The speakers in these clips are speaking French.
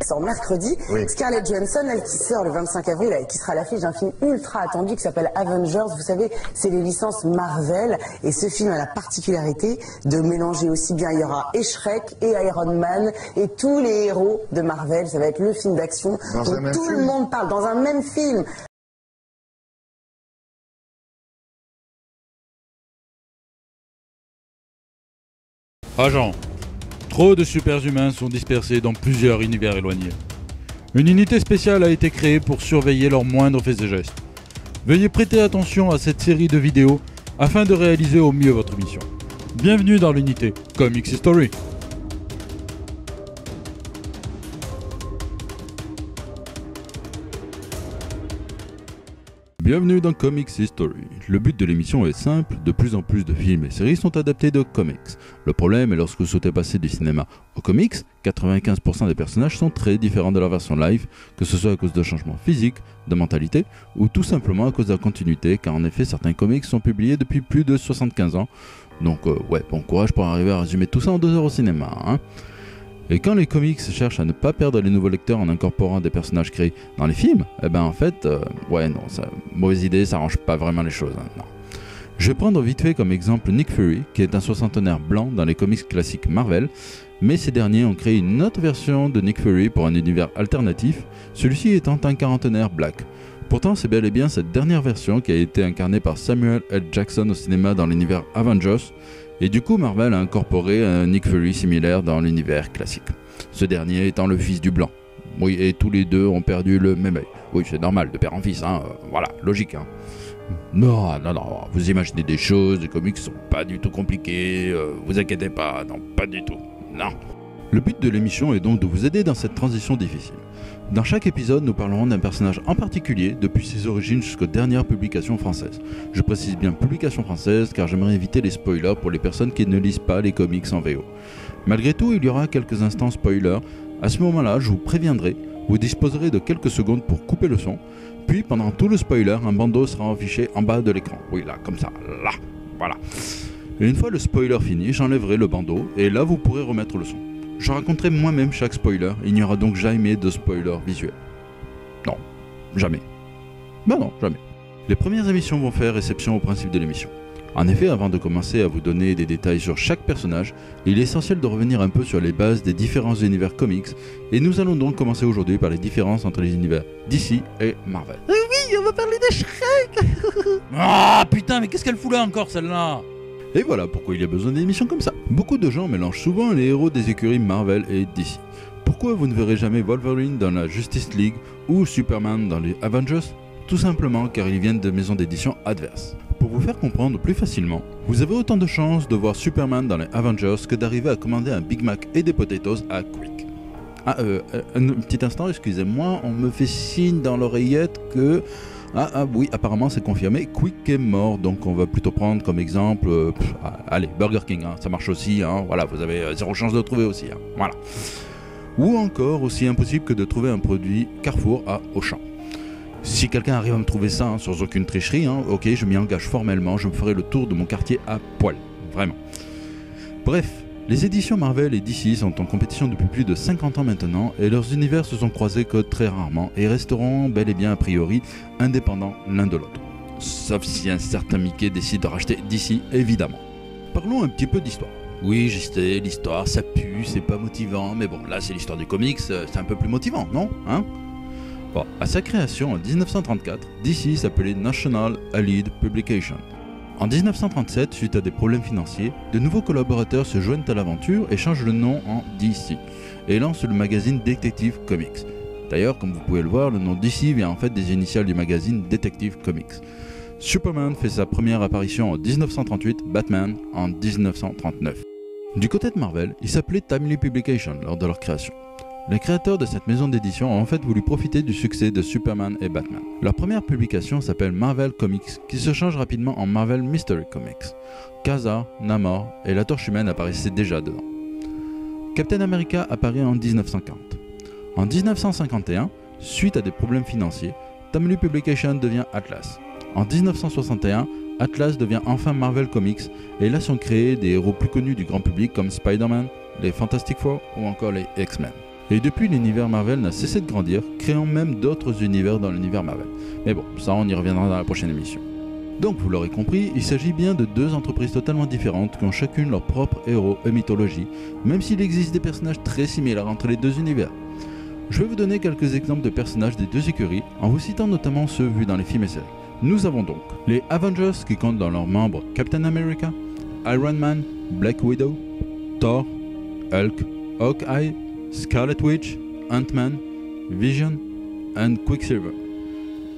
sort mercredi. Oui. Scarlett Johansson, elle qui sort le 25 avril, et qui sera à l'affiche d'un film ultra attendu qui s'appelle Avengers. Vous savez, c'est les licences Marvel. Et ce film a la particularité de mélanger aussi bien, il y aura et Shrek et Iron Man et tous les héros de Marvel. Ça va être le film d'action dont tout le monde parle dans un même film. Agent, trop de super-humains sont dispersés dans plusieurs univers éloignés. Une unité spéciale a été créée pour surveiller leurs moindres faits et gestes. Veuillez prêter attention à cette série de vidéos afin de réaliser au mieux votre mission. Bienvenue dans l'unité Comics History. Bienvenue dans Comics History. Le but de l'émission est simple, de plus en plus de films et séries sont adaptés de comics. Le problème est lorsque vous souhaitez passer du cinéma aux comics, 95% des personnages sont très différents de leur version live, que ce soit à cause de changements physiques, de mentalité, ou tout simplement à cause de la continuité, car en effet certains comics sont publiés depuis plus de 75 ans. Donc bon courage pour arriver à résumer tout ça en 2 heures au cinéma, hein. Et quand les comics cherchent à ne pas perdre les nouveaux lecteurs en incorporant des personnages créés dans les films, mauvaise idée, ça arrange pas vraiment les choses, hein, non. Je vais prendre vite fait comme exemple Nick Fury, qui est un soixantenaire blanc dans les comics classiques Marvel, mais ces derniers ont créé une autre version de Nick Fury pour un univers alternatif, celui-ci étant un quarantenaire black. Pourtant, c'est bel et bien cette dernière version qui a été incarnée par Samuel L. Jackson au cinéma dans l'univers Avengers, et du coup Marvel a incorporé un Nick Fury similaire dans l'univers classique. Ce dernier étant le fils du blanc. Oui, et tous les deux ont perdu le même œil. Oui, c'est normal, de père en fils, hein, voilà, logique, hein. Non, vous imaginez des choses, les comics sont pas du tout compliqués, vous inquiétez pas, non, pas du tout, non. Le but de l'émission est donc de vous aider dans cette transition difficile. Dans chaque épisode, nous parlerons d'un personnage en particulier, depuis ses origines jusqu'aux dernières publications françaises. Je précise bien publications françaises, car j'aimerais éviter les spoilers pour les personnes qui ne lisent pas les comics en VO. Malgré tout, il y aura quelques instants spoilers. À ce moment-là, je vous préviendrai, vous disposerez de quelques secondes pour couper le son, puis pendant tout le spoiler, un bandeau sera affiché en bas de l'écran. Oui, là, comme ça, là, voilà. Et une fois le spoiler fini, j'enlèverai le bandeau, et là vous pourrez remettre le son. Je raconterai moi-même chaque spoiler, il n'y aura donc jamais de spoiler visuel. Non, jamais. Non, jamais. Les premières émissions vont faire réception au principe de l'émission. En effet, avant de commencer à vous donner des détails sur chaque personnage, il est essentiel de revenir un peu sur les bases des différents univers comics, et nous allons donc commencer aujourd'hui par les différences entre les univers DC et Marvel. Oui, on va parler de Shrek. Ah putain, mais qu'est-ce qu'elle fout là encore celle-là? Et voilà pourquoi il y a besoin d'émissions comme ça. Beaucoup de gens mélangent souvent les héros des écuries Marvel et DC. Pourquoi vous ne verrez jamais Wolverine dans la Justice League ou Superman dans les Avengers? Tout simplement car ils viennent de maisons d'édition adverses. Pour vous faire comprendre plus facilement, vous avez autant de chances de voir Superman dans les Avengers que d'arriver à commander un Big Mac et des potatoes à Quick. Un petit instant, excusez-moi, on me fait signe dans l'oreillette que... oui, apparemment c'est confirmé, Quick est mort, donc on va plutôt prendre comme exemple, allez, Burger King, hein, ça marche aussi, hein, voilà, vous avez 0 chance de le trouver aussi, hein, voilà. Ou encore, aussi impossible que de trouver un produit Carrefour à Auchan. Si quelqu'un arrive à me trouver ça, hein, sans aucune tricherie, hein, ok, je m'y engage formellement, je me ferai le tour de mon quartier à poil, vraiment. Bref, les éditions Marvel et DC sont en compétition depuis plus de 50 ans maintenant et leurs univers se sont croisés que très rarement et resteront bel et bien a priori indépendants l'un de l'autre. Sauf si un certain Mickey décide de racheter DC, évidemment. Parlons un petit peu d'histoire. Oui, je sais, l'histoire ça pue, c'est pas motivant, mais bon, là c'est l'histoire du comics, c'est un peu plus motivant, non, hein? Bon, à sa création en 1934, DC s'appelait National Allied Publications. En 1937, suite à des problèmes financiers, de nouveaux collaborateurs se joignent à l'aventure et changent le nom en DC, et lancent le magazine Detective Comics. D'ailleurs, comme vous pouvez le voir, le nom DC vient en fait des initiales du magazine Detective Comics. Superman fait sa première apparition en 1938, Batman en 1939. Du côté de Marvel, il s'appelait Timely Publications lors de leur création. Les créateurs de cette maison d'édition ont en fait voulu profiter du succès de Superman et Batman. Leur première publication s'appelle Marvel Comics, qui se change rapidement en Marvel Mystery Comics. Kazar, Namor et la Torche Humaine apparaissaient déjà dedans. Captain America apparaît en 1940. En 1951, suite à des problèmes financiers, Timely Publications devient Atlas. En 1961, Atlas devient enfin Marvel Comics, et là sont créés des héros plus connus du grand public comme Spider-Man, les Fantastic Four ou encore les X-Men. Et depuis, l'univers Marvel n'a cessé de grandir, créant même d'autres univers dans l'univers Marvel. Mais bon, ça on y reviendra dans la prochaine émission. Donc vous l'aurez compris, il s'agit bien de deux entreprises totalement différentes qui ont chacune leur propre héros et mythologie, même s'il existe des personnages très similaires entre les deux univers. Je vais vous donner quelques exemples de personnages des deux écuries, en vous citant notamment ceux vus dans les films et séries. Nous avons donc les Avengers qui comptent dans leurs membres Captain America, Iron Man, Black Widow, Thor, Hulk, Hawkeye, Scarlet Witch, Ant-Man, Vision et Quicksilver.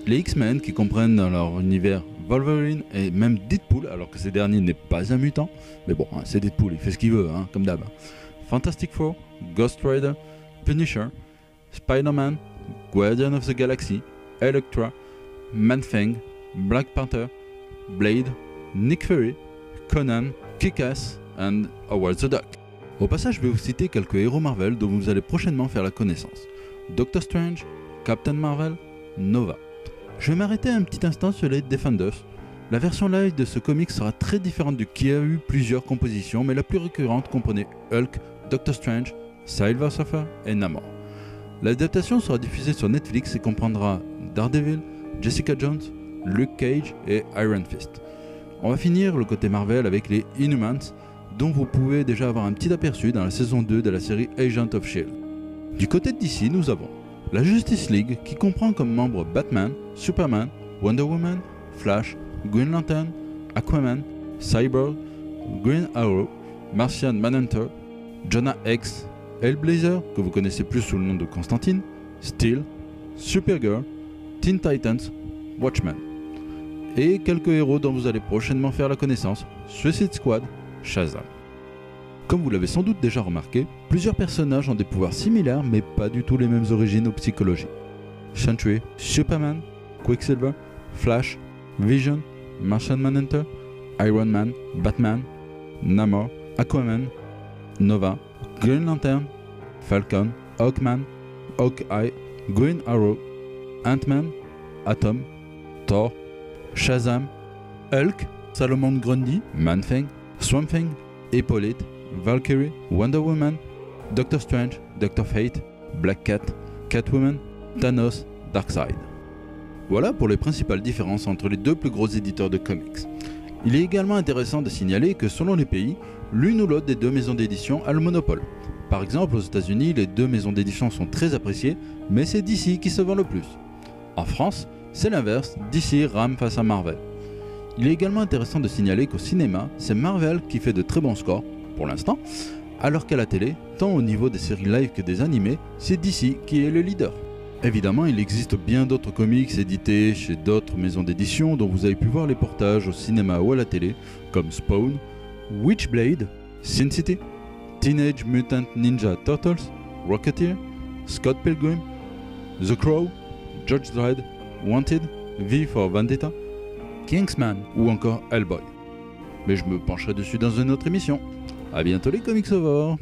Les X-Men qui comprennent dans leur univers Wolverine et même Deadpool, alors que ce dernier n'est pas un mutant, mais bon, c'est Deadpool, il fait ce qu'il veut, comme d'hab. Fantastic Four, Ghost Rider, Punisher, Spider-Man, Guardian of the Galaxy, Elektra, Man-Thing, Black Panther, Blade, Nick Fury, Conan, Kick-Ass et Howard the Duck. Au passage, je vais vous citer quelques héros Marvel dont vous allez prochainement faire la connaissance. Doctor Strange, Captain Marvel, Nova. Je vais m'arrêter un petit instant sur les Defenders. La version live de ce comic sera très différente du qui a eu plusieurs compositions, mais la plus récurrente comprenait Hulk, Doctor Strange, Silver Surfer et Namor. L'adaptation sera diffusée sur Netflix et comprendra Daredevil, Jessica Jones, Luke Cage et Iron Fist. On va finir le côté Marvel avec les Inhumans, dont vous pouvez déjà avoir un petit aperçu dans la saison 2 de la série Agent of S.H.I.E.L.D. Du côté de DC, nous avons la Justice League qui comprend comme membres Batman, Superman, Wonder Woman, Flash, Green Lantern, Aquaman, Cyborg, Green Arrow, Martian Manhunter, Jonah Hex, Hellblazer, que vous connaissez plus sous le nom de Constantine, Steel, Supergirl, Teen Titans, Watchmen. Et quelques héros dont vous allez prochainement faire la connaissance, Suicide Squad, Shazam. Comme vous l'avez sans doute déjà remarqué, plusieurs personnages ont des pouvoirs similaires mais pas du tout les mêmes origines ou psychologie. Sentry, Superman, Quicksilver, Flash, Vision, Martian Manhunter, Iron Man, Batman, Namor, Aquaman, Nova, Green Lantern, Falcon, Hawkman, Hawkeye, Green Arrow, Ant-Man, Atom, Thor, Shazam, Hulk, Salomon Grundy, Man-Thing, Swamp Thing, Hippolyte, Valkyrie, Wonder Woman, Doctor Strange, Doctor Fate, Black Cat, Catwoman, Thanos, Darkseid. Voilà pour les principales différences entre les deux plus gros éditeurs de comics. Il est également intéressant de signaler que selon les pays, l'une ou l'autre des deux maisons d'édition a le monopole. Par exemple, aux États-Unis, les deux maisons d'édition sont très appréciées, mais c'est DC qui se vend le plus. En France, c'est l'inverse, DC rame face à Marvel. Il est également intéressant de signaler qu'au cinéma, c'est Marvel qui fait de très bons scores, pour l'instant, alors qu'à la télé, tant au niveau des séries live que des animés, c'est DC qui est le leader. Évidemment, il existe bien d'autres comics édités chez d'autres maisons d'édition dont vous avez pu voir les portages au cinéma ou à la télé, comme Spawn, Witchblade, Sin City, Teenage Mutant Ninja Turtles, Rocketeer, Scott Pilgrim, The Crow, Judge Dredd, Wanted, V for Vendetta, Kingsman ou encore Hellboy. Mais je me pencherai dessus dans une autre émission. A bientôt les Comics Over.